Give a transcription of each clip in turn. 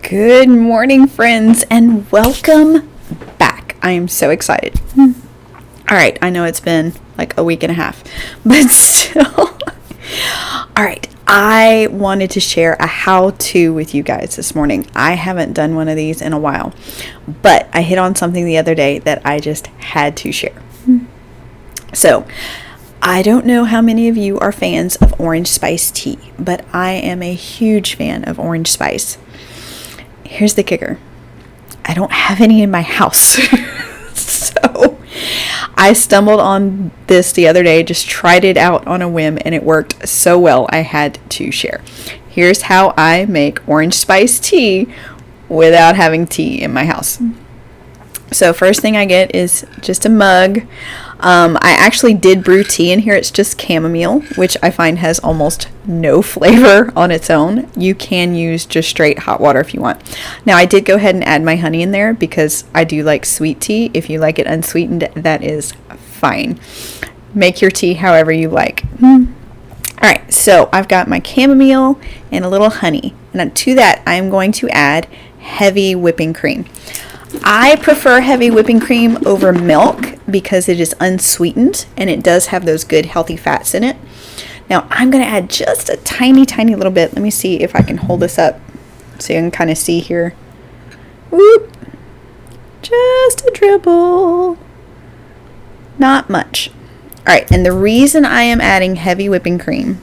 Good morning, friends, and welcome back. I am so excited. All right, I know it's been like a week and a half, but still. All right, I wanted to share a how-to with you guys this morning. I haven't done one of these in a while, but I hit on something the other day that I just had to share. So, I don't know how many of you are fans of orange spice tea, but I am a huge fan of orange spice. Here's the kicker. I don't have any in my house. So I stumbled on this the other day, just tried it out on a whim, and it worked so well I had to share. Here's how I make orange spice tea without having tea in my house. So first thing I get is just a mug. I actually did brew tea in here. It's just chamomile, which I find has almost no flavor on its own. You can use just straight hot water if you want. Now, I did go ahead and add my honey in there because I do like sweet tea. If you like it unsweetened, that is fine. Make your tea however you like. All right, so I've got my chamomile and a little honey. And to that, I'm going to add heavy whipping cream. I prefer heavy whipping cream over milk because it is unsweetened and it does have those good healthy fats in it. Now I'm going to add just a tiny little bit. Let me see if I can hold this up so you can kind of see here. Whoop. Just a dribble. Not much. Alright, and the reason I am adding heavy whipping cream,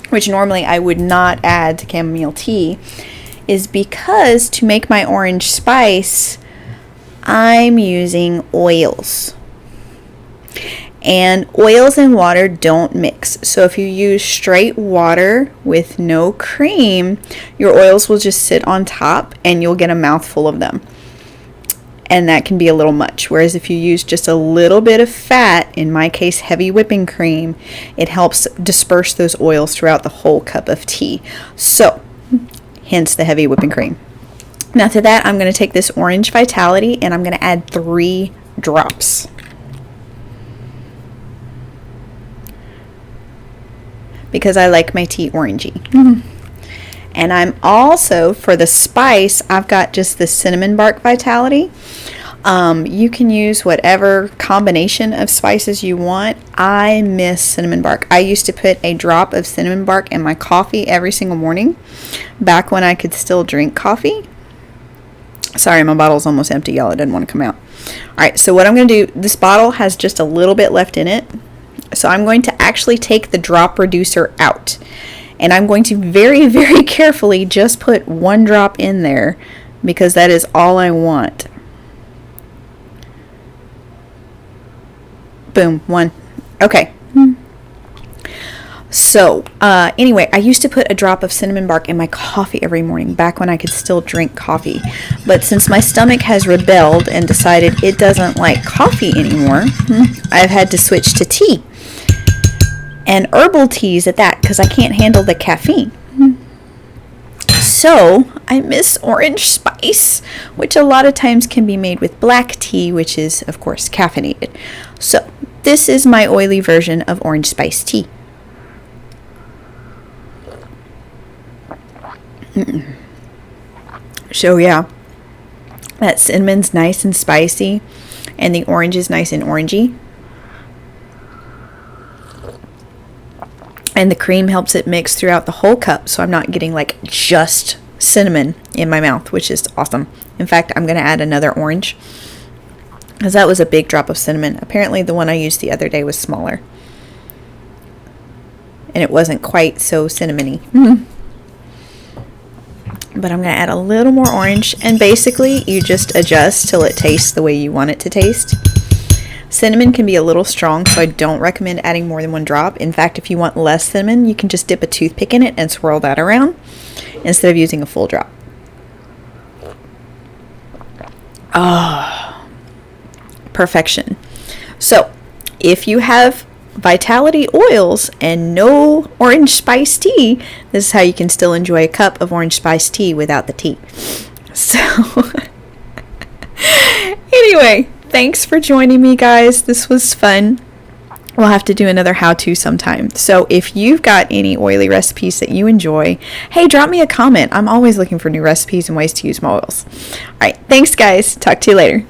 which normally I would not add to chamomile tea, is because to make my orange spice, I'm using oils. And oils and water don't mix. So if you use straight water with no cream, your oils will just sit on top and you'll get a mouthful of them. And that can be a little much. Whereas if you use just a little bit of fat, in my case heavy whipping cream, it helps disperse those oils throughout the whole cup of tea. So hence the heavy whipping cream. Now to that, I'm going to take this Orange Vitality and I'm going to add 3 drops. Because I like my tea orangey. And I'm also, for the spice, I've got just the cinnamon bark Vitality. You can use whatever combination of spices you want. I miss cinnamon bark. I used to put a drop of cinnamon bark in my coffee every single morning, back when I could still drink coffee. Sorry, my bottle's almost empty, y'all. It didn't want to come out. Alright, so what I'm going to do, this bottle has just a little bit left in it. So I'm going to actually take the drop reducer out. And I'm going to very carefully just put 1 drop in there because that is all I want. Boom, 1. Okay. So, anyway, I used to put a drop of cinnamon bark in my coffee every morning, back when I could still drink coffee. But since my stomach has rebelled and decided it doesn't like coffee anymore, I've had to switch to tea. And herbal teas at that, because I can't handle the caffeine. So, I miss orange spice, which a lot of times can be made with black tea, which is, of course, caffeinated. So, this is my oily version of orange spice tea. So, yeah, that cinnamon's nice and spicy, and the orange is nice and orangey. And the cream helps it mix throughout the whole cup, so I'm not getting like just cinnamon in my mouth, which is awesome. In fact, I'm going to add another orange because that was a big drop of cinnamon. Apparently the one I used the other day was smaller. And it wasn't quite so cinnamony. But I'm going to add a little more orange. And basically, you just adjust till it tastes the way you want it to taste. Cinnamon can be a little strong, so I don't recommend adding more than 1 drop. In fact, if you want less cinnamon, you can just dip a toothpick in it and swirl that around instead of using a full drop. Oh, perfection. So, if you have Vitality oils and no orange spice tea, this is how you can still enjoy a cup of orange spice tea without the tea. So, anyway, thanks for joining me, guys. This was fun. we'll have to do another how-to sometime. So if you've got any oily recipes that you enjoy, hey, drop me a comment. I'm always looking for new recipes and ways to use my oils. All right, thanks guys. Talk to you later.